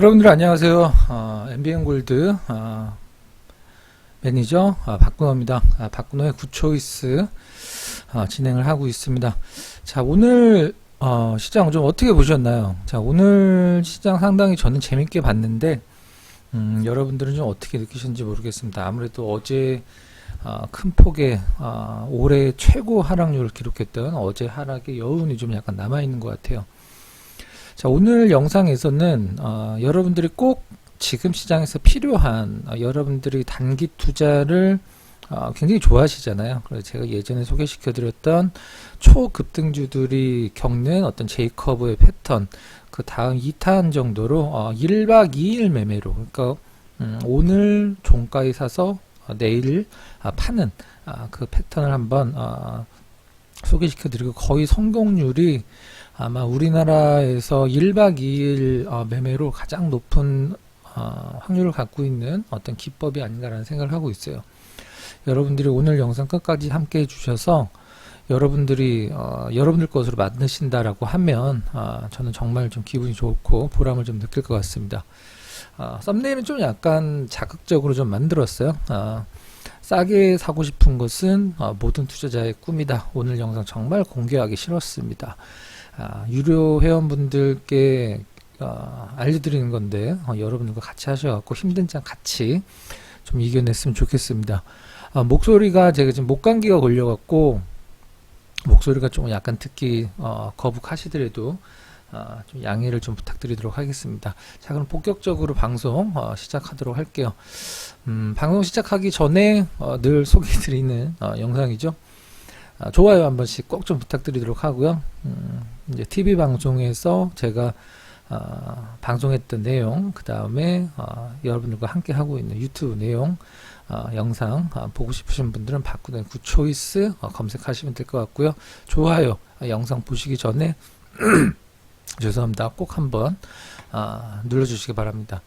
여러분들 안녕하세요. MBN골드 매니저 박근호입니다. 박근호의 굿초이스 진행을 하고 있습니다. 자, 오늘 시장 좀 어떻게 보셨나요? 자, 오늘 시장 상당히 저는 재밌게 봤는데 여러분들은 좀 어떻게 느끼셨는지 모르겠습니다. 아무래도 어제 큰 폭의 올해 최고 하락률을 기록했던 어제 하락의 여운이 좀 약간 남아있는 것 같아요. 자, 오늘 영상에서는 여러분들이 꼭 지금 시장에서 필요한 여러분들이 단기 투자를 굉장히 좋아하시잖아요. 그래서 제가 예전에 소개시켜 드렸던 초급등주들이 겪는 어떤 제이커브의 패턴, 그 다음 2탄 정도로 1박 2일 매매로, 그러니까 오늘 종가에 사서 내일 파는 그 패턴을 한번 소개시켜 드리고, 거의 성공률이 아마 우리나라에서 1박 2일 매매로 가장 높은 확률을 갖고 있는 어떤 기법이 아닌가라는 생각을 하고 있어요. 여러분들이 오늘 영상 끝까지 함께 해주셔서 여러분들이 여러분들 것으로 만드신다라고 하면 저는 정말 좀 기분이 좋고 보람을 좀 느낄 것 같습니다. 썸네일은 좀 약간 자극적으로 좀 만들었어요. 싸게 사고 싶은 것은 모든 투자자의 꿈이다. 오늘 영상 정말 공개하기 싫었습니다. 유료 회원분들께 알려드리는 건데 여러분들과 같이 하셔갖고 힘든 장 같이 좀 이겨냈으면 좋겠습니다. 목소리가 제가 지금 목감기가 걸려갖고 목소리가 좀 약간 듣기 거북하시더라도 좀 양해를 좀 부탁드리도록 하겠습니다. 자, 그럼 본격적으로 방송 시작하도록 할게요. 방송 시작하기 전에 늘 소개해드리는 영상이죠. 좋아요 한 번씩 꼭 좀 부탁드리도록 하고요. 이제 TV 방송에서 제가 방송했던 내용, 그 다음에 여러분들과 함께 하고 있는 유튜브 내용, 영상 보고 싶으신 분들은 박근호의 굿초이스 검색하시면 될 것 같고요. 좋아요 영상 보시기 전에 죄송합니다. 꼭 한번 눌러주시기 바랍니다.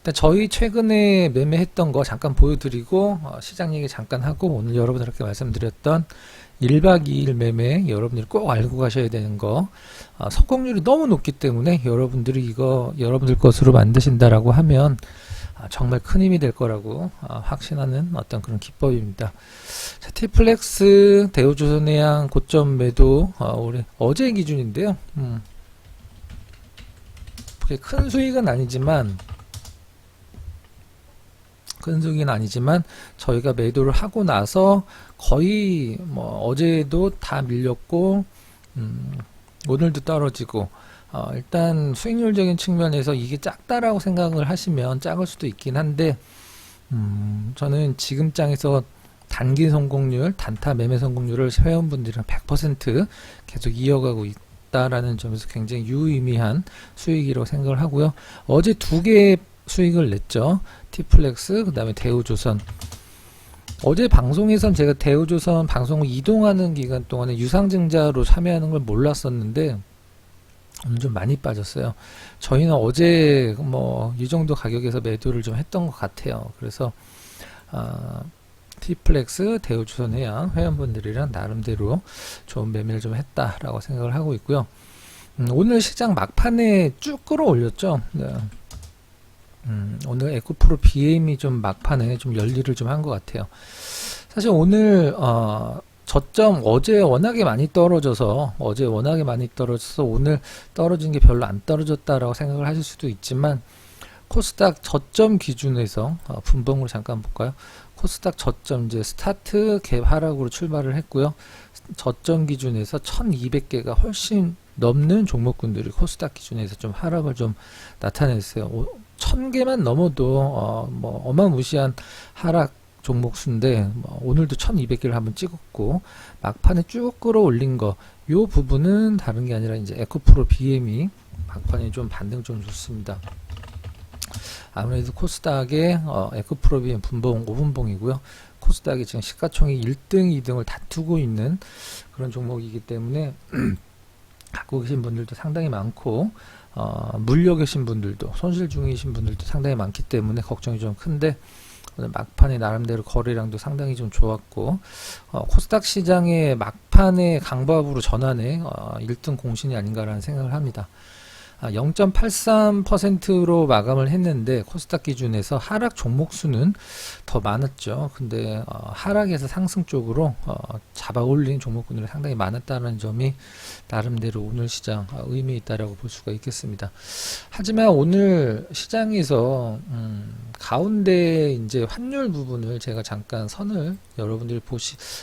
일단 저희 최근에 매매했던 거 잠깐 보여드리고 시장 얘기 잠깐 하고, 오늘 여러분들께 말씀드렸던 1박 2일 매매 여러분들이 꼭 알고 가셔야 되는 거, 성공률이 너무 높기 때문에 여러분들이 이거 여러분들 것으로 만드신다라고 하면 정말 큰 힘이 될 거라고 확신하는 어떤 그런 기법입니다. 자, 티플렉스 대우조선해양 고점 매도 올해 어제 기준인데요. 그게 큰 수익은 아니지만 저희가 매도를 하고 나서 거의 어제도 다 밀렸고 오늘도 떨어지고, 일단 수익률적인 측면에서 이게 작다라고 생각을 하시면 작을 수도 있긴 한데, 저는 지금 장에서 단기 성공률, 단타 매매 성공률을 회원분들이랑 100% 계속 이어가고 있다라는 점에서 굉장히 유의미한 수익이라고 생각을 하고요. 어제 두 개의 수익을 냈죠. 티플렉스, 그 다음에 대우조선. 어제 방송에선 제가 대우조선 방송을 이동하는 기간 동안에 유상증자로 참여하는 걸 몰랐었는데 오늘 좀 많이 빠졌어요. 저희는 어제 이 정도 가격에서 매도를 좀 했던 것 같아요. 그래서 티플렉스, 대우조선해양 회원분들이랑 나름대로 좋은 매매를 좀 했다라고 생각을 하고 있고요. 오늘 시장 막판에 쭉 끌어올렸죠. 네. 오늘 에코프로 BM이 좀 막판에 좀 열일을 좀 한 것 같아요. 사실 오늘 저점 어제 워낙에 많이 떨어져서 오늘 떨어진 게 별로 안 떨어졌다라고 생각을 하실 수도 있지만, 코스닥 저점 기준에서 분봉으로 잠깐 볼까요? 코스닥 저점 이제 스타트 갭 하락으로 출발을 했고요. 저점 기준에서 1200개가 훨씬 넘는 종목군들이 코스닥 기준에서 좀 하락을 좀 나타냈어요. 1000개만 넘어도 어마무시한 하락 종목 수인데 오늘도 1200개를 한번 찍었고, 막판에 쭉 끌어올린 거, 요 부분은 다른 게 아니라 이제 에코프로 BM이 막판에 좀 반등 좀 좋습니다. 아무래도 코스닥의 에코프로 BM 분봉 5분봉이고요. 코스닥이 지금 시가총액 1등, 2등을 다투고 있는 그런 종목이기 때문에 갖고 계신 분들도 상당히 많고, 물려 계신 분들도, 손실 중이신 분들도 상당히 많기 때문에 걱정이 좀 큰데, 오늘 막판에 나름대로 거래량도 상당히 좀 좋았고, 코스닥 시장의 막판에 강보합으로 전환해 1등 공신이 아닌가라는 생각을 합니다. 0.83%로 마감을 했는데 코스닥 기준에서 하락 종목 수는 더 많았죠. 근데 하락에서 상승 쪽으로 잡아 올린 종목군들이 상당히 많았다는 점이 나름대로 오늘 시장 의미 있다라고 볼 수가 있겠습니다. 하지만 오늘 시장에서 가운데 이제 환율 부분을 제가 잠깐 선을 여러분들이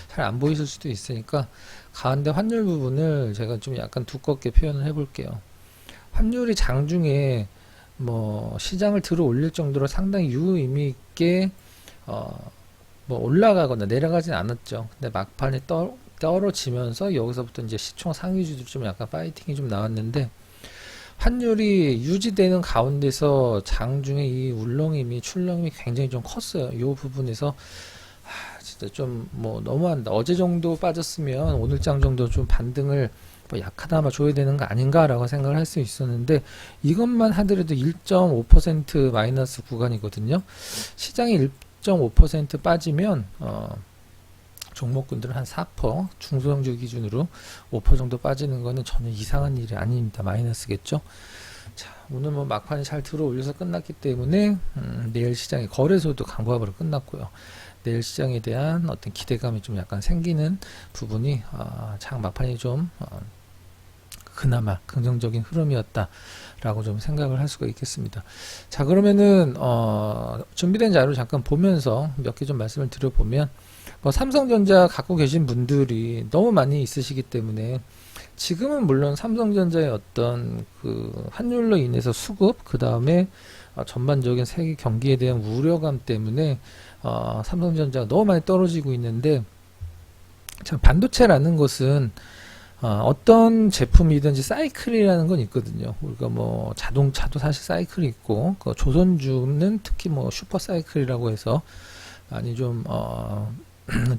잘 안 보이실 수도 있으니까 가운데 환율 부분을 제가 좀 약간 두껍게 표현을 해볼게요. 환율이 장중에 뭐 시장을 들어 올릴 정도로 상당히 유의미 있게 뭐 올라가거나 내려가진 않았죠. 근데 막판에 떨어지면서 여기서부터 이제 시총 상위주들 좀 약간 파이팅이 좀 나왔는데 환율이 유지되는 가운데서 장중에 이 울렁임이 출렁임이 굉장히 좀 컸어요. 이 부분에서 진짜 좀 뭐 너무한다. 어제 정도 빠졌으면 오늘장 정도 좀 반등을 뭐 약하나마 줘야 되는 거 아닌가라고 생각을 할 수 있었는데 이것만 하더라도 1.5% 마이너스 구간이거든요. 시장이 1.5% 빠지면 종목군들은 한 4%, 중소형주 기준으로 5% 정도 빠지는 거는 전혀 이상한 일이 아닙니다. 마이너스겠죠. 자, 오늘 뭐 막판에 잘 들어올려서 끝났기 때문에 내일 시장의 거래소도 강보합으로 끝났고요. 내일 시장에 대한 어떤 기대감이 좀 약간 생기는 부분이 장 막판이 좀 그나마 긍정적인 흐름이었다라고 좀 생각을 할 수가 있겠습니다. 자, 그러면은 준비된 자료 잠깐 보면서 몇 개 좀 말씀을 드려보면 뭐 삼성전자 갖고 계신 분들이 너무 많이 있으시기 때문에 지금은 물론 삼성전자의 어떤 그 환율로 인해서 수급 그 다음에 전반적인 세계 경기에 대한 우려감 때문에 삼성전자가 너무 많이 떨어지고 있는데 참 반도체라는 것은 어떤 제품이든지 사이클이라는 건 있거든요. 우리가 뭐 자동차도 사실 사이클이 있고 그 조선주는 특히 뭐 슈퍼 사이클이라고 해서 많이 좀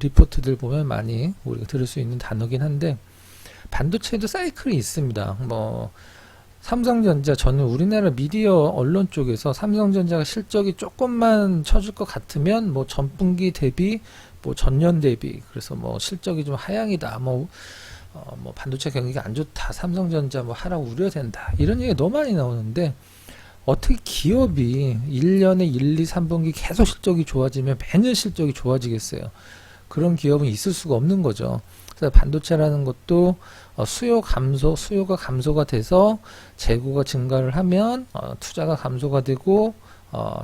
리포트들 보면 많이 우리가 들을 수 있는 단어긴 한데 반도체도 사이클이 있습니다. 뭐 삼성전자 저는 우리나라 미디어 언론 쪽에서 삼성전자가 실적이 조금만 쳐줄 것 같으면 뭐 전분기 대비 뭐 전년 대비 그래서 뭐 실적이 좀 하향이다 뭐 반도체 경기가 안 좋다 삼성전자 뭐 하락 우려된다 이런 얘기가 너무 많이 나오는데 어떻게 기업이 1년에 1, 2, 3분기 계속 실적이 좋아지면 매년 실적이 좋아지겠어요. 그런 기업은 있을 수가 없는 거죠. 그래서 반도체라는 것도 수요가 감소가 돼서 재고가 증가를 하면 투자가 감소가 되고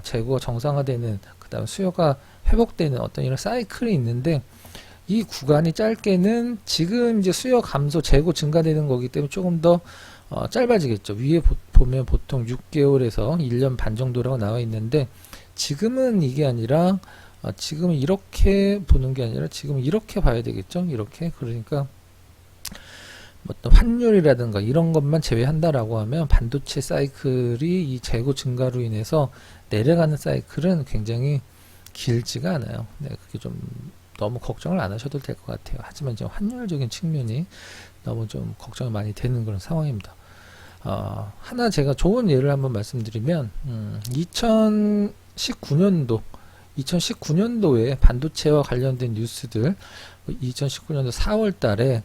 재고가 정상화되는 그 다음에 수요가 회복되는 어떤 이런 사이클이 있는데 이 구간이 짧게는 지금 이제 수요 감소 재고 증가되는 거기 때문에 조금 더 짧아지겠죠. 위에 보면 보통 6개월에서 1년 반 정도라고 나와 있는데 지금은 이게 아니라 지금 이렇게 보는 게 아니라 지금 이렇게 봐야 되겠죠. 이렇게 그러니까 어떤 환율이라든가 이런 것만 제외한다라고 하면 반도체 사이클이 이 재고 증가로 인해서 내려가는 사이클은 굉장히 길지가 않아요. 네, 그게 좀 너무 걱정을 안 하셔도 될 것 같아요. 하지만 이제 환율적인 측면이 너무 좀 걱정이 많이 되는 그런 상황입니다. 하나 제가 좋은 예를 한번 말씀드리면 2019년도에 반도체와 관련된 뉴스들 2019년도 4월 달에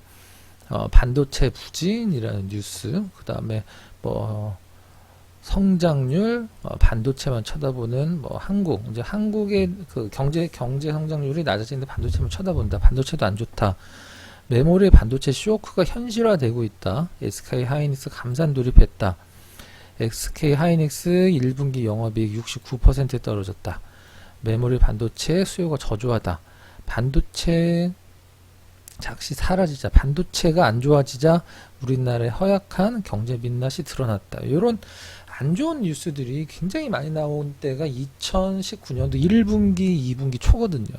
반도체 부진이라는 뉴스 그 다음에 뭐 성장률 반도체만 쳐다보는 뭐 이제 한국의 그 경제 성장률이 낮아지는데 반도체만 쳐다본다. 반도체도 안 좋다. 메모리 반도체 쇼크가 현실화되고 있다. SK 하이닉스 감산 돌입했다. SK 하이닉스 1분기 영업이익 69% 떨어졌다. 메모리 반도체 수요가 저조하다. 반도체 작시 사라지자 반도체가 안 좋아지자 우리나라의 허약한 경제 민낯이 드러났다. 이런 안 좋은 뉴스들이 굉장히 많이 나온 때가 2019년도 1분기, 2분기 초거든요.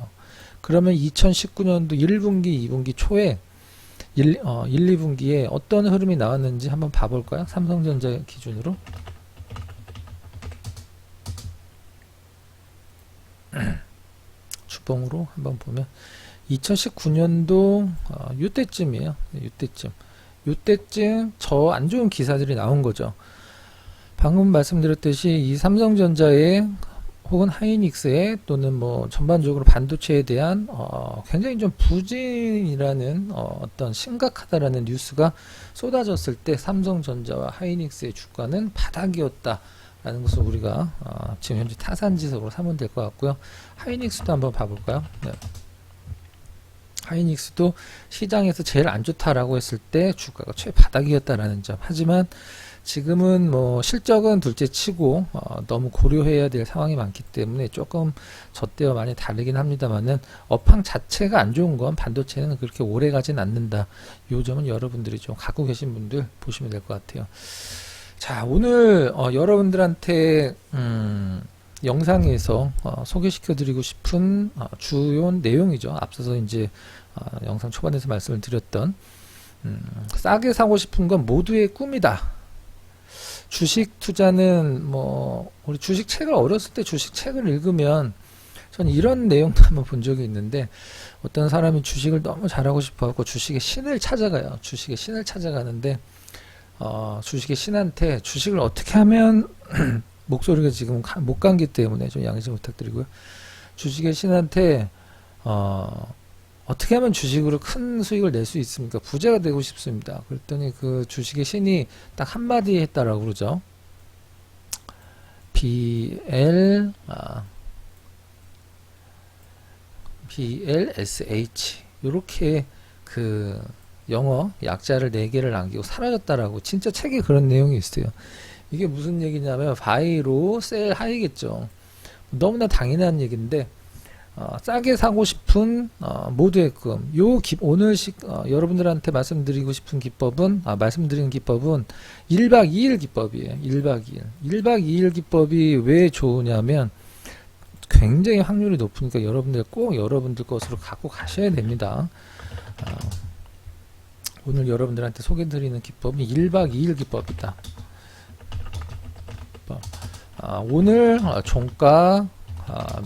그러면 2019년도 1분기, 2분기 초에 1, 2분기에 어떤 흐름이 나왔는지 한번 봐볼까요? 삼성전자 기준으로. 주봉으로 한번 보면 2019년도 이때쯤이에요. 이때쯤 저 안 좋은 기사들이 나온 거죠. 방금 말씀드렸듯이 이 삼성전자의 혹은 하이닉스에 또는 뭐 전반적으로 반도체에 대한 굉장히 좀 부진이라는 어떤 심각하다라는 뉴스가 쏟아졌을 때 삼성전자와 하이닉스의 주가는 바닥이었다라는 것을 우리가 지금 현재 타산지석으로 삼으면 될 것 같고요. 하이닉스도 한번 봐볼까요? 네. 하이닉스도 시장에서 제일 안 좋다라고 했을 때 주가가 최바닥이었다라는 점. 하지만 지금은 뭐 실적은 둘째 치고 너무 고려해야 될 상황이 많기 때문에 조금 저 때와 많이 다르긴 합니다만은 업황 자체가 안 좋은 건 반도체는 그렇게 오래 가진 않는다. 요 점은 여러분들이 좀 갖고 계신 분들 보시면 될 것 같아요. 자, 오늘 여러분들한테 영상에서 소개시켜 드리고 싶은 주요 내용이죠. 앞서서 이제 영상 초반에서 말씀을 드렸던 싸게 사고 싶은 건 모두의 꿈이다. 주식 투자는 뭐 우리 주식 책을 어렸을 때 주식 책을 읽으면 저는 이런 내용도 한번 본 적이 있는데 어떤 사람이 주식을 너무 잘하고 싶어하고 주식의 신을 찾아가요. 주식의 신을 찾아가는데 주식의 신한테 주식을 어떻게 하면 목소리가 지금 못 감기 때문에 좀 양해 좀 부탁드리고요. 주식의 신한테 어떻게 하면 주식으로 큰 수익을 낼 수 있습니까? 부자가 되고 싶습니다. 그랬더니 그 주식의 신이 딱 한마디 했다라고 그러죠. BLSH 요렇게 그 영어 약자를 4개를 남기고 사라졌다라고. 진짜 책에 그런 내용이 있어요. 이게 무슨 얘기냐면 바이로 셀 하이겠죠. 너무나 당연한 얘기인데 싸게 사고 싶은 모두의 꿈. 오늘 여러분들한테 말씀드리고 싶은 기법은 말씀드리는 기법은 1박 2일 기법이에요. 1박 2일. 1박 2일 기법이 왜 좋으냐면 굉장히 확률이 높으니까 여러분들 꼭 여러분들 것으로 갖고 가셔야 됩니다. 오늘 여러분들한테 소개드리는 기법이 1박 2일 기법이다. 오늘 종가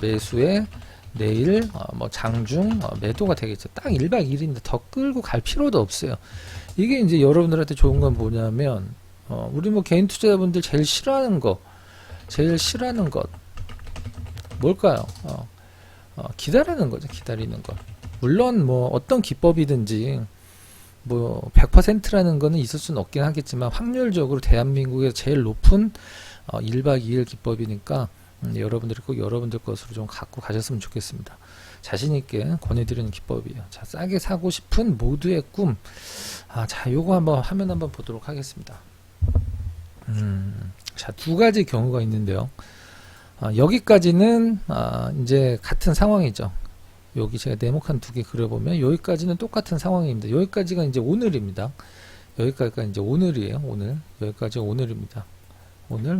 매수에 내일 뭐 장중 매도가 되겠죠. 딱 1박 2일인데 더 끌고 갈 필요도 없어요. 이게 이제 여러분들한테 좋은 건 뭐냐면 우리 뭐 개인 투자자분들 제일 싫어하는 것 뭘까요? 기다리는 거죠. 기다리는 것. 물론 뭐 어떤 기법이든지 뭐 100%라는 거는 있을 수는 없긴 하겠지만 확률적으로 대한민국에서 제일 높은 1박 2일 기법이니까 여러분들이 꼭 여러분들 것으로 좀 갖고 가셨으면 좋겠습니다. 자신있게 권해드리는 기법이에요. 자, 싸게 사고 싶은 모두의 꿈. 자, 요거 한번 화면 한번 보도록 하겠습니다. 자, 두 가지 경우가 있는데요. 여기까지는 이제 같은 상황이죠. 여기 제가 네모칸 2개 그려보면 여기까지는 똑같은 상황입니다. 여기까지가 이제 오늘입니다. 여기까지가 이제 오늘이에요. 오늘. 여기까지가 오늘입니다. 오늘.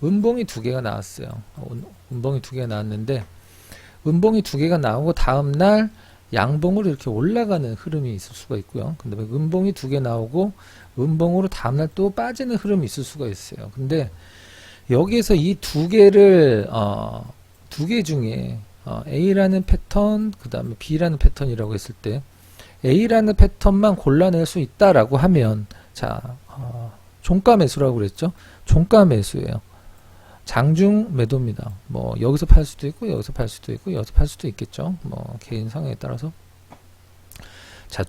음봉이 2개가 나왔어요. 음봉이 2개가 나왔는데 음봉이 2개가 나오고 다음날 양봉으로 이렇게 올라가는 흐름이 있을 수가 있고요. 근데 음봉이 2개 나오고 음봉으로 다음날 또 빠지는 흐름이 있을 수가 있어요. 근데 여기에서 이 2개를 2개 중에 A라는 패턴 그 다음에 B라는 패턴이라고 했을 때 A라는 패턴만 골라낼 수 있다라고 하면 자 종가 매수라고 그랬죠. 종가 매수예요. 장중 매도입니다. 뭐 여기서 팔 수도 있고 여기서 팔 수도 있고 여기서 팔 수도 있겠죠. 뭐 개인 상황에 따라서. 자,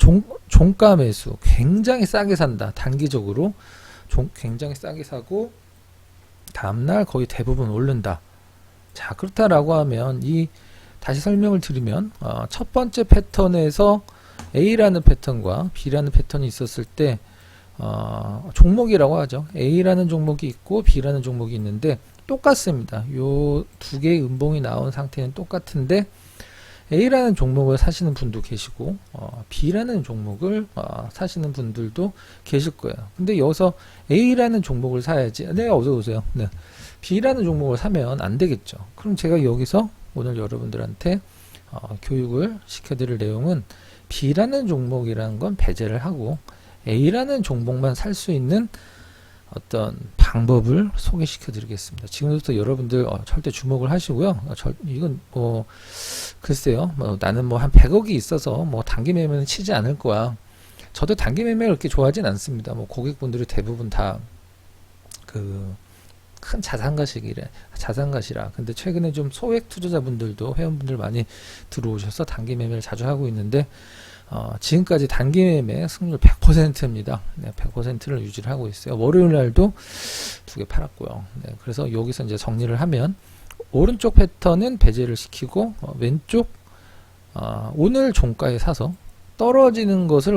종가 매수 굉장히 싸게 산다. 단기적으로 굉장히 싸게 사고 다음날 거의 대부분 오른다. 자, 그렇다라고 하면 다시 설명을 드리면 첫 번째 패턴에서 A라는 패턴과 B라는 패턴이 있었을 때 종목이라고 하죠. A라는 종목이 있고 B라는 종목이 있는데 똑같습니다. 요 2개의 음봉이 나온 상태는 똑같은데 A라는 종목을 사시는 분도 계시고 B라는 종목을 사시는 분들도 계실 거예요. 근데 여기서 A라는 종목을 사야지. 네, 어서 오세요. 네. B라는 종목을 사면 안 되겠죠. 그럼 제가 여기서 오늘 여러분들한테 교육을 시켜드릴 내용은 B라는 종목이라는 건 배제를 하고 A라는 종목만 살 수 있는 어떤 방법을 소개시켜 드리겠습니다. 지금부터 여러분들 절대 주목을 하시고요. 이건 뭐 글쎄요. 나는 뭐 한 100억이 있어서 뭐 단기 매매는 치지 않을 거야. 저도 단기 매매를 그렇게 좋아하진 않습니다. 뭐 고객분들이 대부분 다 큰 자산가시라. 근데 최근에 좀 소액 투자자분들도 회원분들 많이 들어오셔서 단기 매매를 자주 하고 있는데 지금까지 단기 매매 승률 100%입니다. 네, 100%를 유지를 하고 있어요. 월요일 날도 2개 팔았고요. 네, 그래서 여기서 이제 정리를 하면 오른쪽 패턴은 배제를 시키고 왼쪽 오늘 종가에 사서 떨어지는 것을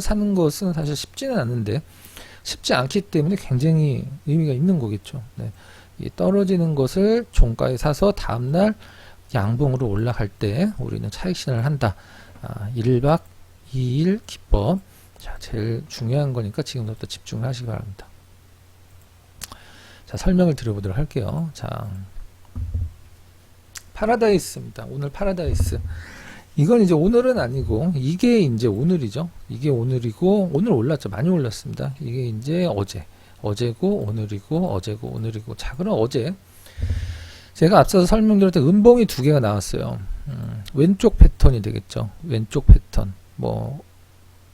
사는 것은 사실 쉽지는 않은데 쉽지 않기 때문에 굉장히 의미가 있는 거겠죠. 네. 이 떨어지는 것을 종가에 사서 다음날 양봉으로 올라갈 때 우리는 차익 실현을 한다. 1박 2일 기법. 자, 제일 중요한 거니까 지금부터 집중을 하시기 바랍니다. 자, 설명을 드려보도록 할게요. 자, 파라다이스입니다. 오늘 파라다이스. 이건 이제 오늘은 아니고 이게 이제 오늘이죠. 이게 오늘이고 오늘 올랐죠. 많이 올랐습니다. 이게 이제 어제고 오늘이고. 자, 그럼 어제 제가 앞서서 설명드렸던 음봉이 2개가 나왔어요. 왼쪽 패턴이 되겠죠. 왼쪽 패턴. 뭐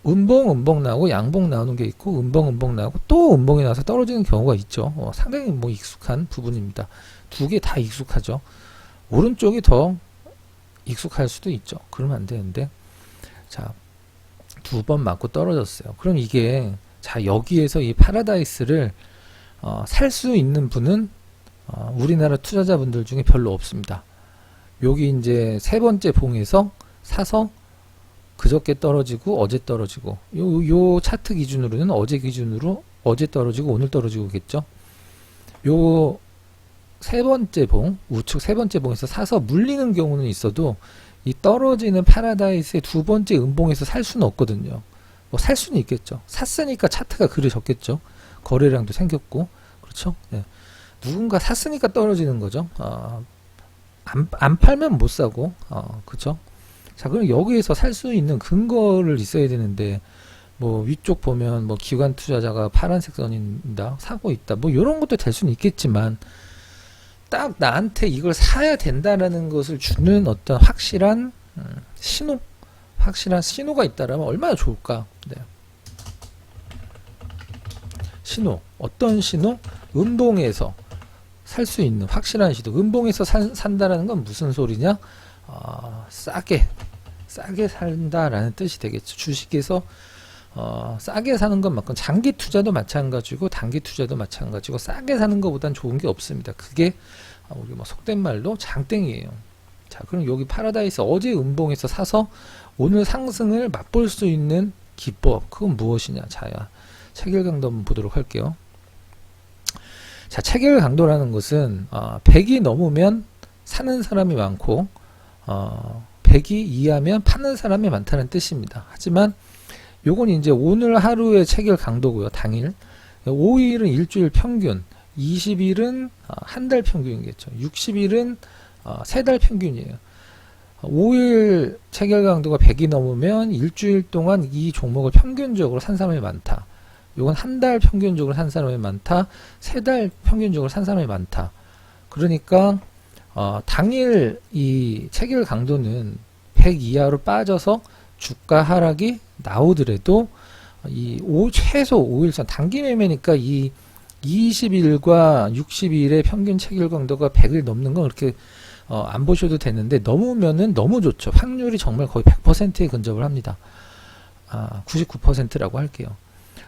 음봉 나오고 양봉 나오는 게 있고 음봉 나오고 또 음봉이 나와서 떨어지는 경우가 있죠. 상당히 뭐 익숙한 부분입니다. 2개 다 익숙하죠. 오른쪽이 더 익숙할 수도 있죠. 그러면 안 되는데, 자, 2번 맞고 떨어졌어요. 그럼 이게, 자, 여기에서 이 파라다이스를 살 수 있는 분은 우리나라 투자자분들 중에 별로 없습니다. 여기 이제 3번째 봉에서 사서 그저께 떨어지고 어제 떨어지고 요 차트 기준으로는 어제 기준으로 어제 떨어지고 오늘 떨어지고겠죠. 요 3번째 봉, 우측 3번째 봉에서 사서 물리는 경우는 있어도 이 떨어지는 파라다이스의 2번째 음봉에서 살 수는 없거든요. 뭐 살 수는 있겠죠. 샀으니까 차트가 그려졌겠죠. 거래량도 생겼고, 그렇죠? 네. 누군가 샀으니까 떨어지는 거죠. 안 팔면 못 사고, 그렇죠? 자, 그럼 여기에서 살 수 있는 근거를 있어야 되는데, 뭐 위쪽 보면 뭐 기관 투자자가 파란색 선인다, 사고 있다, 뭐 이런 것도 될 수는 있겠지만. 딱 나한테 이걸 사야 된다라는 것을 주는 어떤 확실한 신호가 있다라면 얼마나 좋을까? 네. 신호. 어떤 신호? 음봉에서 살 수 있는 확실한 신호. 음봉에서 산다라는 건 무슨 소리냐? 싸게 산다라는 뜻이 되겠죠. 주식에서 싸게 사는 건 맞고 장기 투자도 마찬가지고 단기 투자도 마찬가지고 싸게 사는 것보단 좋은 게 없습니다. 그게 우리 뭐 속된 말로 장땡이에요. 자, 그럼 여기 파라다이스 어제 음봉에서 사서 오늘 상승을 맛볼 수 있는 기법, 그건 무엇이냐? 자야 체결 강도 한번 보도록 할게요. 자, 체결 강도라는 것은 100이 넘으면 사는 사람이 많고 100이 이하면 파는 사람이 많다는 뜻입니다. 하지만 요건 이제 오늘 하루의 체결 강도고요. 당일. 5일은 일주일 평균, 20일은 한 달 평균이겠죠. 60일은 3달 평균이에요. 5일 체결 강도가 100이 넘으면 일주일 동안 이 종목을 평균적으로 산 사람이 많다. 요건 한 달 평균적으로 산 사람이 많다. 3달 평균적으로 산 사람이 많다. 그러니까 당일 이 체결 강도는 100 이하로 빠져서 주가 하락이 나오더라도 최소 5일 전 단기 매매니까 이 20일과 60일의 평균 체결 강도가 100을 넘는 건 그렇게 안 보셔도 되는데 넘으면은 너무 좋죠. 확률이 정말 거의 100%에 근접을 합니다. 99%라고 할게요.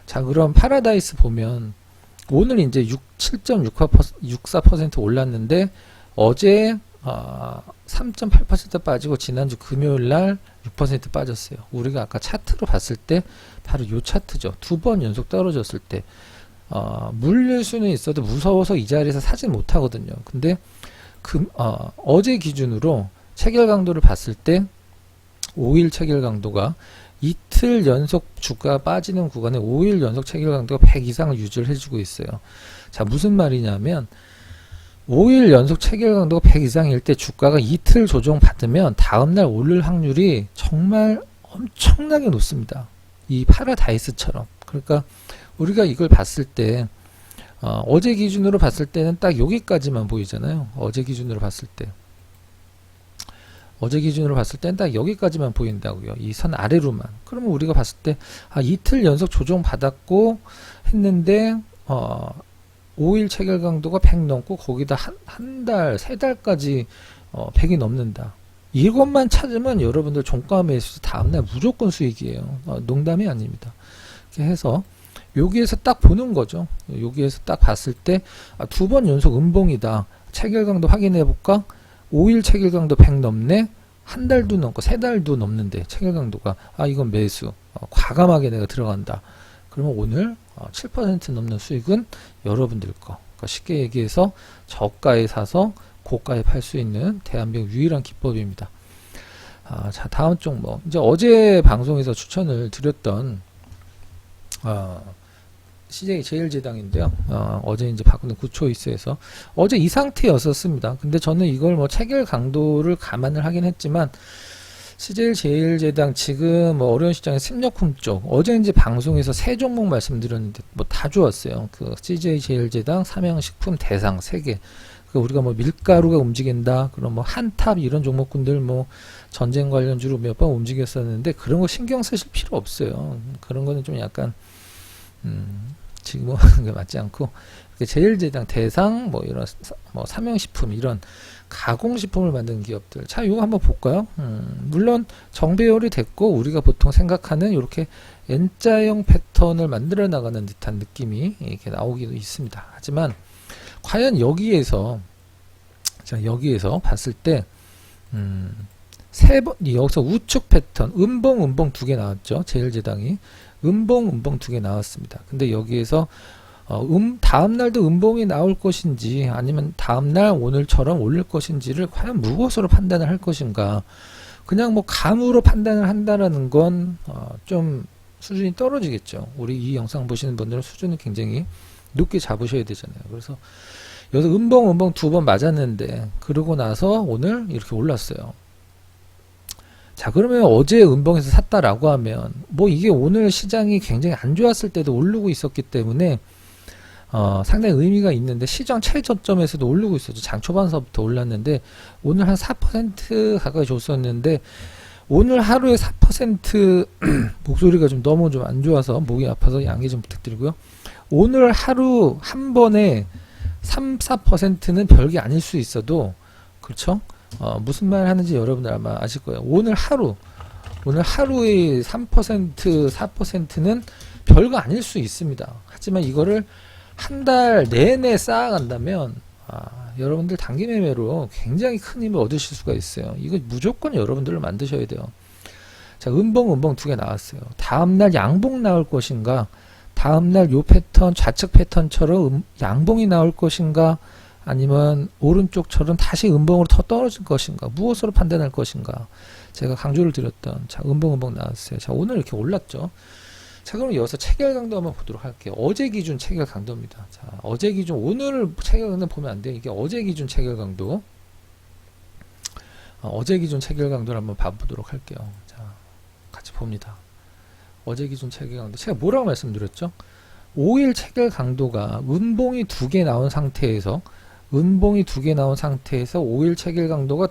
자, 그럼 파라다이스 보면 오늘 이제 7.64% 올랐는데 어제 3.8% 빠지고 지난주 금요일 날 6% 빠졌어요. 우리가 아까 차트로 봤을 때 바로 요 차트죠. 2번 연속 떨어졌을 때 물릴 수는 있어도 무서워서 이 자리에서 사진 못하거든요. 근데 어제 기준으로 체결 강도를 봤을 때 5일 체결 강도가 이틀 연속 주가 빠지는 구간에 5일 연속 체결 강도가 100 이상을 유지를 해주고 있어요. 자, 무슨 말이냐면 5일 연속 체결 강도가 100 이상일 때 주가가 이틀 조정 받으면 다음날 오를 확률이 정말 엄청나게 높습니다. 이 파라다이스처럼. 그러니까 우리가 이걸 봤을 때 어제 기준으로 봤을 때는 딱 여기까지만 보이잖아요. 어제 기준으로 봤을 때는 딱 여기까지만 보인다고요. 이 선 아래로만. 그러면 우리가 봤을 때 이틀 연속 조정 받았고 했는데 5일 체결 강도가 100 넘고 거기다 한 달, 세 달까지 100이 넘는다. 이것만 찾으면 여러분들 종가 매수 다음날 무조건 수익이에요. 농담이 아닙니다. 이렇게 해서 여기에서 딱 보는 거죠. 여기에서 딱 봤을 때 두 번 연속 음봉이다. 체결 강도 확인해 볼까? 5일 체결 강도 100 넘네. 한 달도 넘고 세 달도 넘는데 체결 강도가 이건 매수. 과감하게 내가 들어간다. 그러면 오늘 7% 넘는 수익은 여러분들 거. 그러니까 쉽게 얘기해서 저가에 사서 고가에 팔 수 있는 대한민국 유일한 기법입니다. 자, 다음 종목. 이제 어제 방송에서 추천을 드렸던 CJ 제일제당인데요. 어제 이제 바꾸는 구초이스에서 어제 이 상태였었습니다. 근데 저는 이걸 뭐 체결 강도를 감안을 하긴 했지만 CJ 제일제당 지금 뭐 어려운 시장의 생력품 쪽 어제 이제 방송에서 세 종목 말씀드렸는데 뭐 다 좋았어요. 그 CJ 제일제당, 삼양식품, 대상 세 개. 그 우리가 뭐 밀가루가 움직인다, 그럼 뭐 한탑 이런 종목군들 뭐 전쟁 관련주로 몇 번 움직였었는데 그런 거 신경 쓰실 필요 없어요. 그런 거는 좀 약간 지금은 맞지 않고 제일제당, 대상 뭐 이런 뭐 삼양식품 이런 가공식품을 만드는 기업들. 자, 이거 한번 볼까요? 물론 정배열이 됐고 우리가 보통 생각하는 이렇게 N자형 패턴을 만들어 나가는 듯한 느낌이 이렇게 나오기도 있습니다. 하지만 과연 여기에서 봤을 때 세 번 여기서 우측 패턴 음봉 두 개 나왔죠. 제일제당이 음봉 두 개 나왔습니다. 근데 여기에서 다음날도 음봉이 나올 것인지 아니면 다음날 오늘처럼 올릴 것인지를 과연 무엇으로 판단을 할 것인가. 그냥 뭐 감으로 판단을 한다라는 건 좀 수준이 떨어지겠죠. 우리 이 영상 보시는 분들은 수준을 굉장히 높게 잡으셔야 되잖아요. 그래서 여기서 음봉 두 번 맞았는데 그러고 나서 오늘 이렇게 올랐어요. 자, 그러면 어제 음봉에서 샀다라고 하면 뭐 이게 오늘 시장이 굉장히 안 좋았을 때도 오르고 있었기 때문에 상당히 의미가 있는데 시장 최저점에서도 오르고 있었죠. 장 초반서부터 올랐는데 오늘 한 4% 가까이 줬었는데 오늘 하루에 4% 목소리가 좀 너무 좀 안 좋아서 목이 아파서 양해 좀 부탁드리고요. 오늘 하루 한 번에 3, 4%는 별게 아닐 수 있어도 그렇죠? 무슨 말 하는지 여러분들 아마 아실 거예요. 오늘 하루에 3%, 4%는 별거 아닐 수 있습니다. 하지만 이거를 한 달 내내 쌓아간다면 여러분들 단기 매매로 굉장히 큰 힘을 얻으실 수가 있어요. 이거 무조건 여러분들로 만드셔야 돼요. 자, 음봉 두 개 나왔어요. 다음날 양봉 나올 것인가, 다음날 요 패턴 좌측 패턴처럼 양봉이 나올 것인가, 아니면 오른쪽처럼 다시 음봉으로 더 떨어질 것인가, 무엇으로 판단할 것인가. 제가 강조를 드렸던 자, 음봉 나왔어요. 자, 오늘 이렇게 올랐죠. 자, 그럼 여기서 체결 강도 한번 보도록 할게요. 어제 기준 체결 강도입니다. 자, 어제 기준, 오늘 체결 강도 보면 안 돼요. 이게 어제 기준 체결 강도. 어제 기준 체결 강도를 한번 봐보도록 할게요. 자, 같이 봅니다. 어제 기준 체결 강도. 제가 뭐라고 말씀드렸죠? 5일 체결 강도가 음봉이 두 개 나온 상태에서 5일 체결 강도가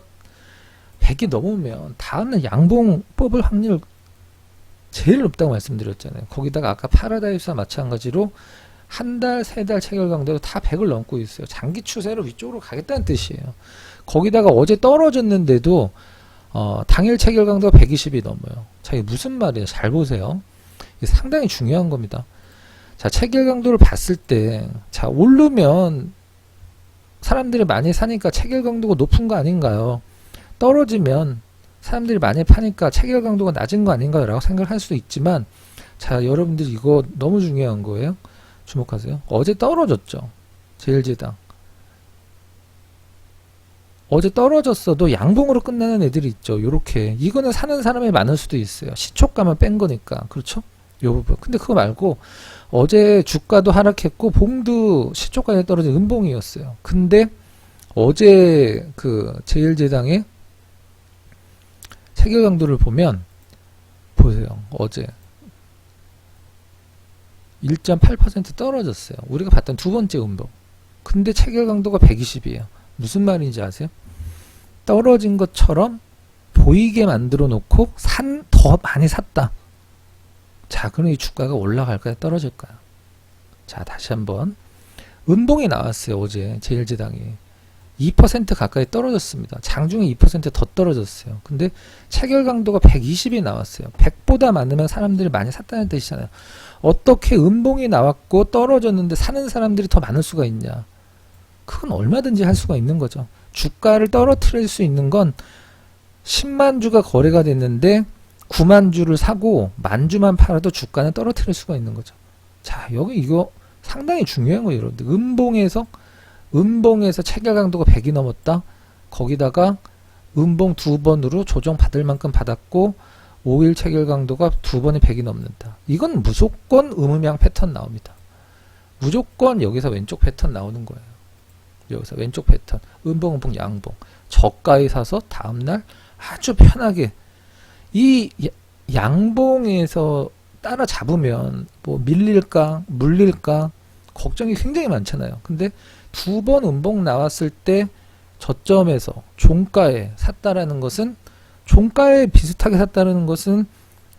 100이 넘으면 다음날 양봉 뽑을 확률 제일 높다고 말씀드렸잖아요. 거기다가 아까 파라다이스와 마찬가지로 한 달, 세 달 체결 강도도 다 100을 넘고 있어요. 장기 추세로 위쪽으로 가겠다는 뜻이에요. 거기다가 어제 떨어졌는데도 당일 체결 강도가 120이 넘어요. 자, 이게 무슨 말이에요? 잘 보세요. 이게 상당히 중요한 겁니다. 자, 체결 강도를 봤을 때, 자, 오르면 사람들이 많이 사니까 체결 강도가 높은 거 아닌가요? 떨어지면 사람들이 많이 파니까 체결 강도가 낮은 거 아닌가 라고 생각할 수도 있지만, 자, 여러분들 이거 너무 중요한 거예요. 주목하세요. 어제 떨어졌죠. 제일제당. 어제 떨어졌어도 양봉으로 끝나는 애들이 있죠. 요렇게. 이거는 사는 사람이 많을 수도 있어요. 시초가만 뺀 거니까. 그렇죠? 요 부분. 근데 그거 말고 어제 주가도 하락했고 봉도 시초가에 떨어진 음봉이었어요. 근데 어제 그 제일제당의 체결 강도를 보면 보세요. 어제 1.8% 떨어졌어요. 우리가 봤던 두 번째 음봉. 근데 체결 강도가 120이에요. 무슨 말인지 아세요? 떨어진 것처럼 보이게 만들어 놓고 더 많이 샀다. 자, 그럼 이 주가가 올라갈까요? 떨어질까요? 자, 다시 한번 음봉이 나왔어요. 어제 제일제당이 2% 가까이 떨어졌습니다. 장중에 2%더 떨어졌어요. 근데 체결 강도가 120이 나왔어요. 100보다 많으면 사람들이 많이 샀다는 뜻이잖아요. 어떻게 음봉이 나왔고 떨어졌는데 사는 사람들이 더 많을 수가 있냐? 그건 얼마든지 할 수가 있는 거죠. 주가를 떨어뜨릴 수 있는 건 10만 주가 거래가 됐는데 9만 주를 사고 만 주만 팔아도 주가는 떨어뜨릴 수가 있는 거죠. 자, 여기 이거 상당히 중요한 거예요, 여러분들. 음봉에서 체결 강도가 100이 넘었다. 거기다가 음봉 2번으로 조정 받을 만큼 받았고 5일 체결 강도가 2번이 100이 넘는다. 이건 무조건 음음양 패턴 나옵니다. 무조건 여기서 왼쪽 패턴 나오는 거예요. 여기서 왼쪽 패턴, 음봉, 음봉, 양봉. 저가에 사서 다음날 아주 편하게 이 양봉에서 따라잡으면 뭐 밀릴까 물릴까 걱정이 굉장히 많잖아요. 근데 2번 음봉 나왔을 때 저점에서 종가에 샀다라는 것은, 종가에 비슷하게 샀다는 것은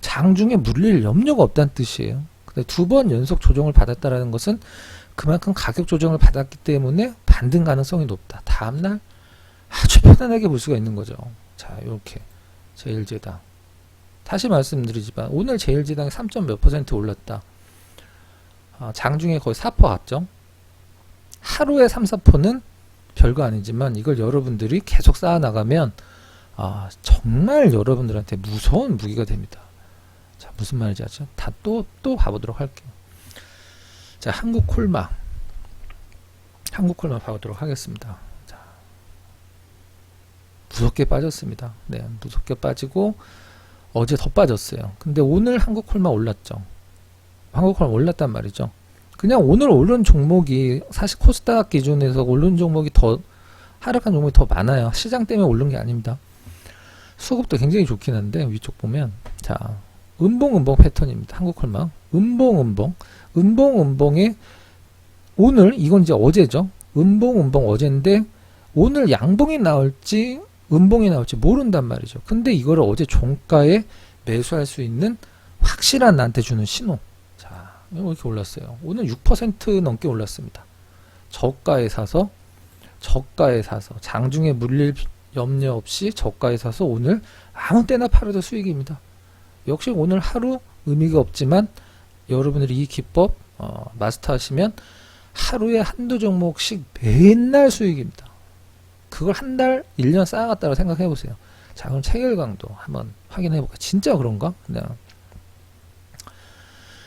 장중에 물릴 염려가 없다는 뜻이에요. 근데 2번 연속 조정을 받았다라는 것은 그만큼 가격 조정을 받았기 때문에 반등 가능성이 높다. 다음날 아주 편안하게 볼 수가 있는 거죠. 자, 이렇게 제일제당 다시 말씀드리지만 오늘 제일제당이 3점 몇 % 올랐다. 장중에 거의 4% 갔죠. 하루에 3, 4%는 별거 아니지만 이걸 여러분들이 계속 쌓아나가면 정말 여러분들한테 무서운 무기가 됩니다. 자, 무슨 말인지 아죠? 다 또 봐보도록 할게요. 자, 한국콜마 봐보도록 하겠습니다. 자, 무섭게 빠졌습니다. 네, 무섭게 빠지고 어제 더 빠졌어요. 근데 오늘 한국콜마 올랐죠. 한국콜마 올랐단 말이죠. 그냥 오늘 오른 종목이 사실 코스닥 기준에서 오른 종목이 더 하락한 종목이 더 많아요. 시장 때문에 오른 게 아닙니다. 수급도 굉장히 좋긴 한데 위쪽 보면 자, 음봉 패턴입니다. 한국콜마 음봉에 오늘 이건 이제 어제죠. 음봉 어제인데 오늘 양봉이 나올지 음봉이 나올지 모른단 말이죠. 근데 이거를 어제 종가에 매수할 수 있는 확실한 나한테 주는 신호. 자, 이렇게 올랐어요. 오늘 6% 넘게 올랐습니다. 저가에 사서 장중에 물릴 염려 없이 저가에 사서 오늘 아무 때나 팔아도 수익입니다. 역시 오늘 하루 의미가 없지만 여러분들이 이 기법 마스터하시면 하루에 한두 종목씩 맨날 수익입니다. 그걸 한 달, 1년 쌓아갔다고 생각해 보세요. 자, 그럼 체결 강도 한번 확인해 볼까요? 진짜 그런가? 네.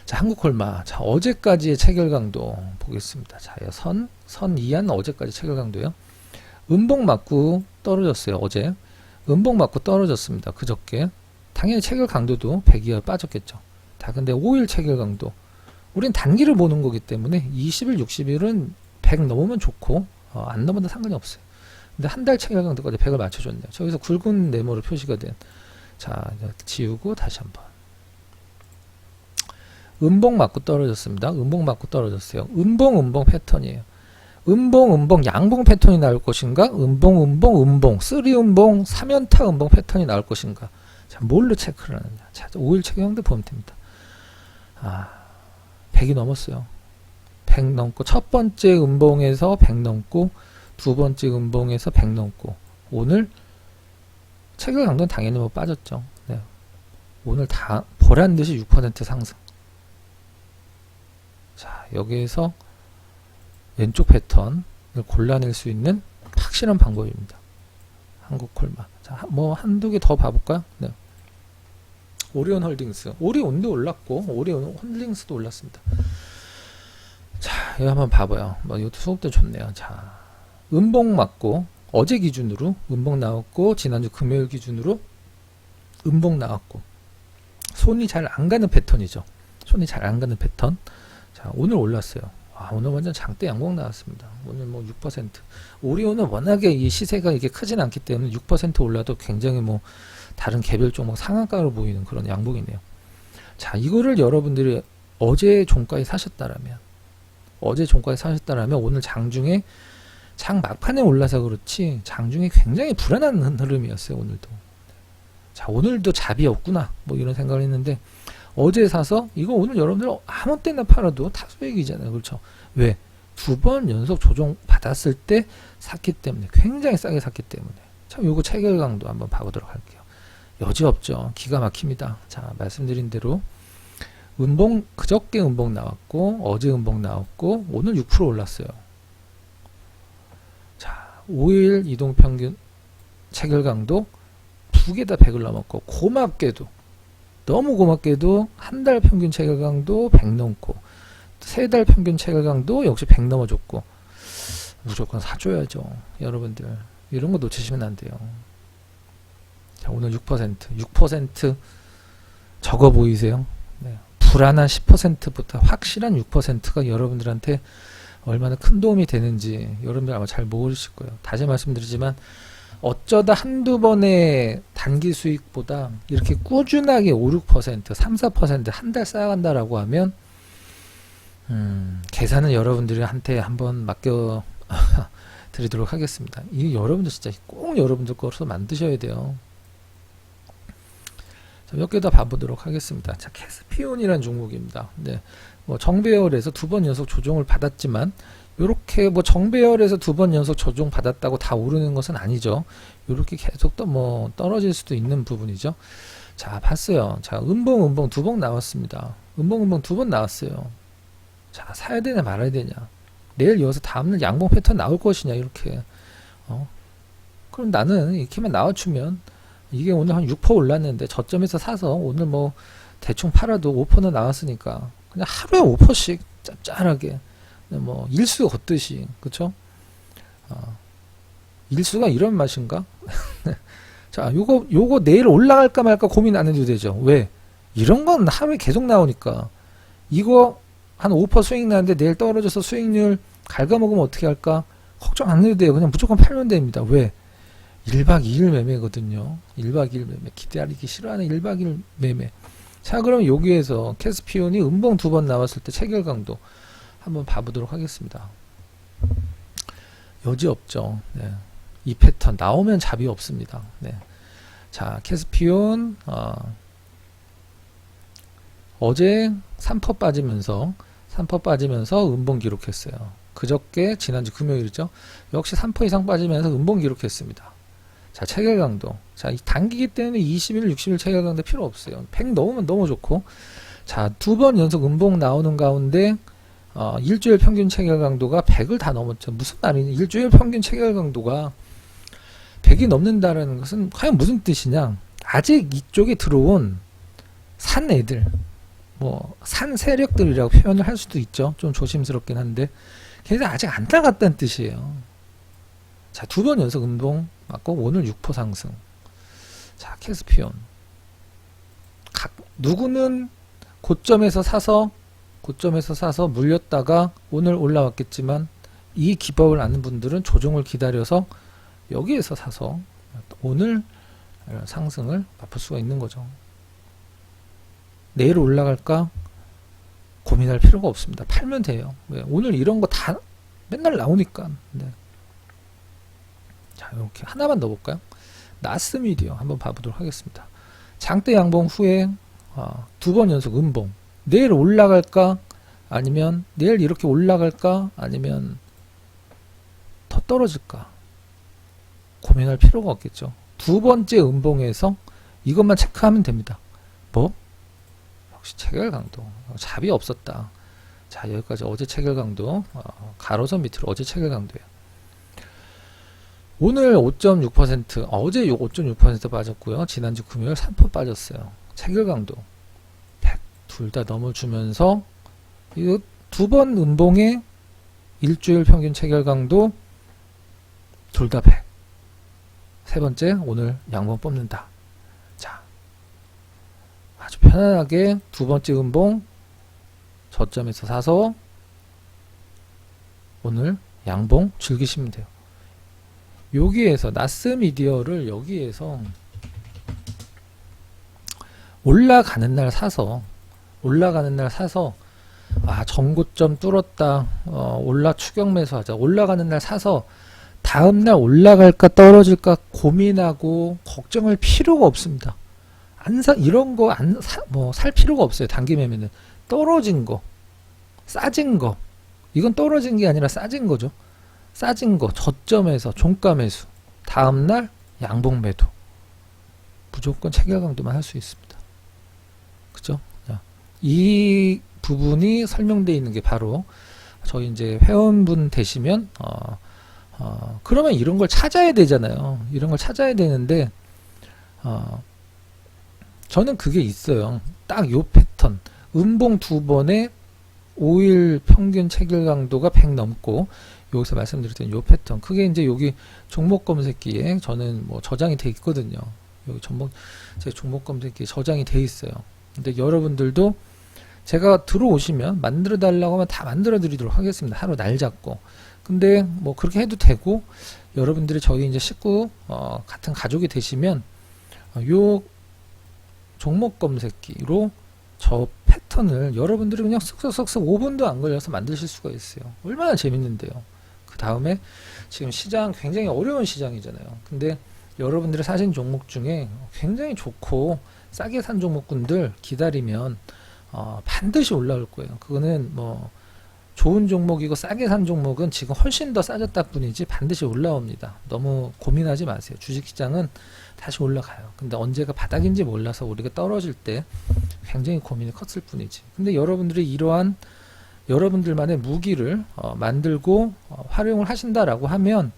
자, 한국콜마. 자, 어제까지의 체결 강도 보겠습니다. 자, 선 이한 어제까지 체결 강도요. 음봉 맞고 떨어졌어요. 어제. 음봉 맞고 떨어졌습니다. 그저께. 당연히 체결 강도도 100 이하 빠졌겠죠. 자, 근데 5일 체결 강도. 우린 단기를 보는 거기 때문에 20일, 60일은 100 넘으면 좋고 안 넘어도 상관이 없어요. 근데 한 달 체결 강도까지 100을 맞춰줬네요. 저기서 굵은 네모로 표시가 된. 자, 지우고 다시 한번. 음봉 맞고 떨어졌습니다. 음봉 맞고 떨어졌어요. 음봉 패턴이에요. 음봉 양봉 패턴이 나올 것인가? 음봉 3 음봉 3연타 음봉 패턴이 나올 것인가? 자, 뭘로 체크를 하느냐? 자, 5일 체결 보면 됩니다. 100이 넘었어요. 100 넘고 첫 번째 음봉에서 100 넘고 두 번째 음봉에서 100 넘고 오늘 체결 강도는 당연히 뭐 빠졌죠. 네. 오늘 다 보란 듯이 6% 상승. 자, 여기에서 왼쪽 패턴을 골라낼 수 있는 확실한 방법입니다. 한국콜마. 자, 뭐 한두 개 더 봐볼까요? 네. 오리온 홀딩스. 오리온도 올랐고 오리온 홀딩스도 올랐습니다. 자, 이거 한번 봐봐요. 이것도 수급도 좋네요. 자, 음봉 맞고 어제 기준으로 음봉 나왔고 지난주 금요일 기준으로 음봉 나왔고 손이 잘 안 가는 패턴이죠. 손이 잘 안 가는 패턴. 자, 오늘 올랐어요. 오늘 완전 장대 양봉 나왔습니다. 오늘 뭐 6%. 오리온은 워낙에 이 시세가 이게 크진 않기 때문에 6% 올라도 굉장히 뭐 다른 개별 종목 상한가로 보이는 그런 양봉이네요. 자, 이거를 여러분들이 어제 종가에 사셨다라면 오늘 장중에 장 막판에 올라서 그렇지 장중에 굉장히 불안한 흐름이었어요. 오늘도. 자, 오늘도 잡이 없구나 뭐 이런 생각을 했는데 어제 사서 이거 오늘 여러분들 아무 때나 팔아도 다 수익이잖아요. 그렇죠? 왜? 두 번 연속 조정 받았을 때 샀기 때문에, 굉장히 싸게 샀기 때문에. 참 요거 체결 강도 한번 봐보도록 할게요. 여지없죠. 기가 막힙니다. 자, 말씀드린 대로 음봉, 그저께 음봉 나왔고 어제 음봉 나왔고 오늘 6% 올랐어요. 자, 5일 이동평균 체결 강도 두 개 다 100을 넘었고, 고맙게도, 너무 고맙게도 한 달 평균 체결 강도 100 넘고, 세 달 평균 체결 강도 역시 100 넘어줬고, 무조건 사줘야죠. 여러분들 이런 거 놓치시면 안 돼요. 자, 오늘 6% 적어 보이세요? 네. 불안한 10%보다 확실한 6%가 여러분들한테 얼마나 큰 도움이 되는지 여러분들 아마 잘 모르실 거예요. 다시 말씀드리지만 어쩌다 한두 번의 단기 수익보다 이렇게 꾸준하게 5, 6%, 3, 4% 한 달 쌓아간다라고 하면 계산은 여러분들한테 한번 맡겨 드리도록 하겠습니다. 이 여러분들 진짜 꼭 여러분들 거로 만드셔야 돼요. 몇 개 더 봐보도록 하겠습니다. 자, 캐스피온이라는 종목입니다. 네, 뭐 정배열에서 두 번 연속 조정을 받았지만, 요렇게 뭐 정배열에서 두 번 연속 조정 받았다고 다 오르는 것은 아니죠. 요렇게 계속 또 뭐 떨어질 수도 있는 부분이죠. 자, 봤어요. 자, 음봉 두 번 나왔습니다. 음봉 두 번 나왔어요. 자, 사야 되냐 말아야 되냐. 내일 이어서 다음날 양봉 패턴 나올 것이냐, 이렇게. 그럼 나는 이렇게만 나와주면, 이게 오늘 한 6% 올랐는데 저점에서 사서 오늘 뭐 대충 팔아도 5%는 나왔으니까 그냥 하루에 5%씩 짭짤하게, 뭐 일수 걷듯이, 그쵸? 일수가 이런 맛인가? 자, 요거 내일 올라갈까 말까 고민 안 해도 되죠. 왜? 이런 건 하루에 계속 나오니까. 이거 한 5% 수익 나는데 내일 떨어져서 수익률 갉아먹으면 어떻게 할까? 걱정 안 해도 돼요. 그냥 무조건 팔면 됩니다. 왜? 1박 2일 매매거든요. 1박 2일 매매. 기다리기 싫어하는 1박 2일 매매. 자, 그럼 여기에서 캐스피온이 음봉 두 번 나왔을 때 체결 강도 한번 봐보도록 하겠습니다. 여지 없죠. 네. 이 패턴 나오면 잡이 없습니다. 네. 자, 캐스피온 어제 3% 빠지면서 음봉 기록했어요. 그저께 지난주 금요일이죠. 역시 3% 이상 빠지면서 음봉 기록했습니다. 자, 체결 강도. 자, 이 단기기 때문에 20일, 60일 체결 강도 필요 없어요. 100 넘으면 너무 좋고. 자, 두 번 연속 음봉 나오는 가운데 일주일 평균 체결 강도가 100을 다 넘었죠. 무슨 말이냐? 일주일 평균 체결 강도가 100이 넘는다는 것은 과연 무슨 뜻이냐? 아직 이쪽에 들어온 산 애들, 뭐 산 세력들이라고 표현을 할 수도 있죠. 좀 조심스럽긴 한데, 걔네들 아직 안 나갔다는 뜻이에요. 자, 두 번 연속 음봉 맞고 오늘 6% 상승. 자, 캐스피온. 누구는 고점에서 사서 물렸다가 오늘 올라왔겠지만, 이 기법을 아는 분들은 조정을 기다려서 여기에서 사서 오늘 상승을 맛볼 수가 있는 거죠. 내일 올라갈까 고민할 필요가 없습니다. 팔면 돼요. 왜? 오늘 이런 거 다 맨날 나오니까. 네. 자, 이렇게 하나만 더 볼까요? 나스미디어 한번 봐보도록 하겠습니다. 장대 양봉 후에 두 번 연속 음봉. 내일 올라갈까? 아니면 내일 이렇게 올라갈까? 아니면 더 떨어질까? 고민할 필요가 없겠죠. 두 번째 음봉에서 이것만 체크하면 됩니다. 뭐? 역시 체결 강도. 잡이 없었다. 자, 여기까지 어제 체결 강도, 가로선 밑으로 어제 체결 강도예요. 오늘 5.6%, 어제 5.6% 빠졌고요. 지난주 금요일 3% 빠졌어요. 체결 강도 100 둘 다 넘어주면서 이 두 번 음봉에 일주일 평균 체결 강도 둘 다 100. 세 번째, 오늘 양봉 뽑는다. 자, 아주 편안하게 두 번째 음봉 저점에서 사서 오늘 양봉 즐기시면 돼요. 여기에서 나스미디어를 여기에서 올라가는 날 사서 전고점 뚫었다, 추격 매수하자. 올라가는 날 사서 다음날 올라갈까 떨어질까 고민하고 걱정할 필요가 없습니다. 이런 거 살 필요가 없어요. 단기 매매는 떨어진 거, 싸진 거, 이건 떨어진 게 아니라 싸진 거죠. 싸진 거, 저점에서 종가 매수, 다음날 양봉 매도. 무조건 체결 강도만 할 수 있습니다. 그죠? 이 부분이 설명되어 있는 게 바로 저희 이제 회원분 되시면 그러면 이런 걸 찾아야 되잖아요. 이런 걸 찾아야 되는데 저는 그게 있어요. 딱 요 패턴 음봉 두 번에 5일 평균 체결 강도가 100 넘고 여기서 말씀드렸던 요 패턴 그게 이제 여기 종목 검색기에 저는 뭐 저장이 돼 있거든요. 여기 제 종목 검색기에 저장이 돼 있어요. 근데 여러분들도 제가 들어오시면 만들어 달라고 하면 다 만들어 드리도록 하겠습니다. 하루 날 잡고. 근데 뭐 그렇게 해도 되고 여러분들이 저희 이제 식구 같은 가족이 되시면 요 종목 검색기로 저 패턴을 여러분들이 그냥 쓱쓱쓱쓱 5분도 안 걸려서 만드실 수가 있어요. 얼마나 재밌는데요. 그 다음에 지금 시장 굉장히 어려운 시장이잖아요. 근데 여러분들이 사신 종목 중에 굉장히 좋고 싸게 산 종목군들 기다리면 반드시 올라올 거예요. 그거는 뭐 좋은 종목이고 싸게 산 종목은 지금 훨씬 더 싸졌다 뿐이지 반드시 올라옵니다. 너무 고민하지 마세요. 주식시장은 다시 올라가요. 근데 언제가 바닥인지 몰라서 우리가 떨어질 때 굉장히 고민이 컸을 뿐이지. 근데 여러분들이 이러한 여러분들만의 무기를 만들고 활용을 하신다라고 하면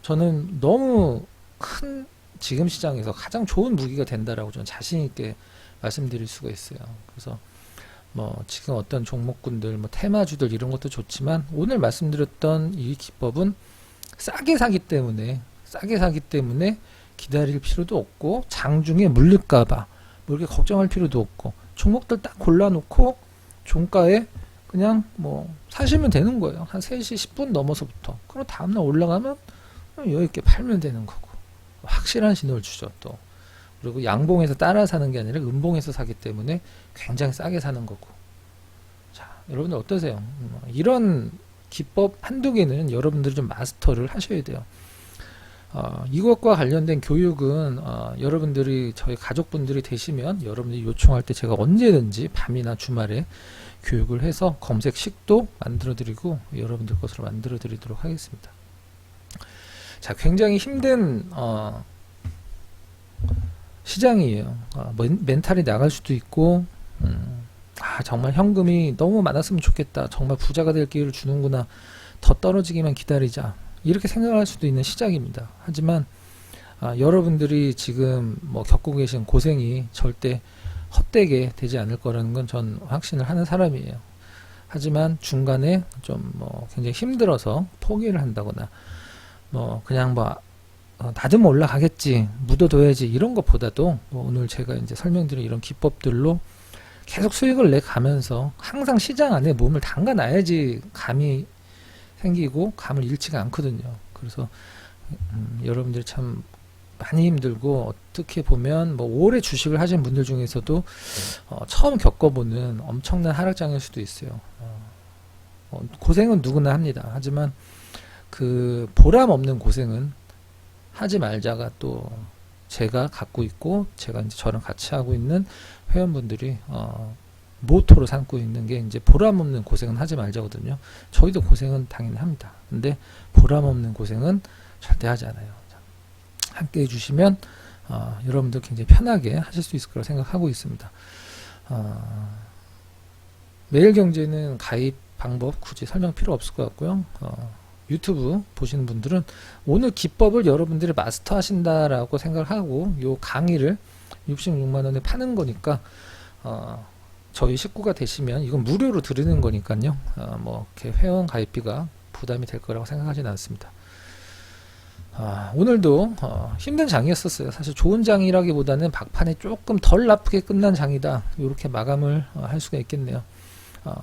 저는 너무 큰 지금 시장에서 가장 좋은 무기가 된다라고 저는 자신 있게 말씀드릴 수가 있어요. 그래서 뭐 지금 어떤 종목군들 뭐 테마주들 이런 것도 좋지만 오늘 말씀드렸던 이 기법은 싸게 사기 때문에 기다릴 필요도 없고 장중에 물릴까봐 뭐 이렇게 걱정할 필요도 없고 종목들 딱 골라놓고 종가에 그냥 뭐 사시면 되는 거예요. 한 3시 10분 넘어서부터. 그럼 다음날 올라가면 여유있게 팔면 되는 거고 확실한 신호를 주죠. 또 그리고 양봉에서 따라 사는 게 아니라 음봉에서 사기 때문에 굉장히 싸게 사는 거고. 자, 여러분들 어떠세요? 이런 기법 한두 개는 여러분들이 좀 마스터를 하셔야 돼요. 이것과 관련된 교육은 여러분들이 저희 가족분들이 되시면 여러분들이 요청할 때 제가 언제든지 밤이나 주말에 교육을 해서 검색식도 만들어 드리고 여러분들 것으로 만들어 드리도록 하겠습니다. 자, 굉장히 힘든 시장이에요. 멘탈이 나갈 수도 있고 정말 현금이 너무 많았으면 좋겠다. 정말 부자가 될 기회를 주는구나. 더 떨어지기만 기다리자. 이렇게 생각할 수도 있는 시작입니다. 하지만 여러분들이 지금 뭐 겪고 계신 고생이 절대 헛되게 되지 않을 거라는 건 전 확신을 하는 사람이에요. 하지만 중간에 좀 뭐 굉장히 힘들어서 포기를 한다거나 뭐 그냥 뭐 낮으면 올라가겠지, 묻어둬야지 이런 것보다도 뭐 오늘 제가 이제 설명드린 이런 기법들로 계속 수익을 내 가면서 항상 시장 안에 몸을 담가 놔야지 감이 생기고 감을 잃지가 않거든요. 그래서 여러분들이 참 많이 힘들고 어떻게 보면 뭐 오래 주식을 하신 분들 중에서도 처음 겪어보는 엄청난 하락장일 수도 있어요. 고생은 누구나 합니다. 하지만 그 보람 없는 고생은 하지 말자가 또 제가 갖고 있고 제가 이제 저랑 같이 하고 있는 회원분들이 모토로 삼고 있는 게 이제 보람 없는 고생은 하지 말자거든요. 저희도 고생은 당연히 합니다. 근데 보람 없는 고생은 절대 하지 않아요. 함께 해주시면 여러분들 굉장히 편하게 하실 수 있을 거라고 생각하고 있습니다. 매일경제는 가입 방법 굳이 설명 필요 없을 것 같고요. 유튜브 보시는 분들은 오늘 기법을 여러분들이 마스터 하신다라고 생각하고 요 강의를 66만원에 파는 거니까 저희 식구가 되시면 이건 무료로 드리는 거니까요. 뭐 이렇게 회원 가입비가 부담이 될 거라고 생각하지는 않습니다. 오늘도 힘든 장이었었어요. 사실 좋은 장이라기보다는 막판에 조금 덜 아프게 끝난 장이다. 이렇게 마감을 할 수가 있겠네요.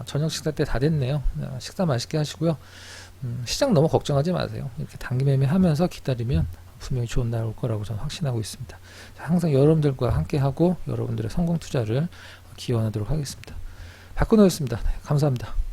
저녁 식사 때 다 됐네요. 식사 맛있게 하시고요. 시장 너무 걱정하지 마세요. 이렇게 단기매매 하면서 기다리면 분명히 좋은 날 올 거라고 저는 확신하고 있습니다. 항상 여러분들과 함께하고 여러분들의 성공 투자를 기원하도록 하겠습니다. 박근호였습니다. 감사합니다.